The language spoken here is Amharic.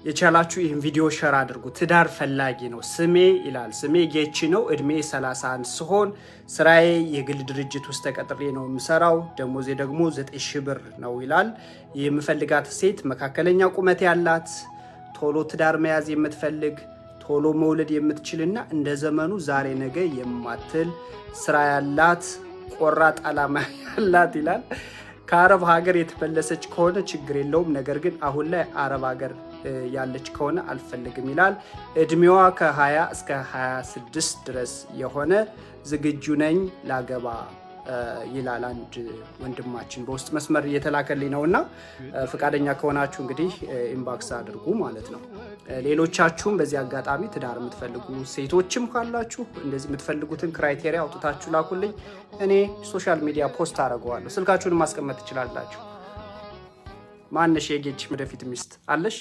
የቻላችሁ ይህን ቪዲዮ ሼር አድርጉ። ትዳር ፈላጊ ነው። ስሜ ይላል ስሜ ጌቺ ነው። እድሜ 31 ሲሆን ስራዬ የግል ድርጅት ውስጥ ተቀጥሬ ነው የምሰራው። ደሞዜ ደግሞ 9000 ብር ነው ይላል። የምፈልጋት ሴት መካከለኛ ቁመት ያላት፣ ቶሎ ትዳር መያዝ የምትፈልግ፣ ቶሎ መውለድ የምትችልና እንደ ዘመኑ ዛሬ ነገ የማትል ስራ ያላት፣ ቆራጥ ዓላማ ያላት ይላል። ከአረብ ሀገር የተመለሰች ከሆነ ችግር የለውም። ነገር ግን አሁን ላይ አረብ ሀገር ያለች ከሆነ አልፈልግም ይላል። እድሜዋ ከ20 እስከ 26 ድረስ የሆነ ዝግጁ ነኝ ላገባ ይላል አንድ ወንድማችን በውስጥ መስመር እየተላከልኝ ነውና ፍቃደኛ ከሆናችሁ እንግዲህ ኢንባክስ አድርጉ ማለት ነው። ሌሎቻችሁም በዚህ አጋጣሚ ትዳር የምትፈልጉ ሴቶችም ካላችሁ እንደዚህ የምትፈልጉትን ክራይቴሪያ አውጥታችሁ ላኩልኝ። እኔ ሶሻል ሚዲያ ፖስት አደርገዋለሁ። ስልካችሁን ማስቀመጥ ትችላላችሁ። ማነሽ የጌች ወደፊት ሚስት አለሽ?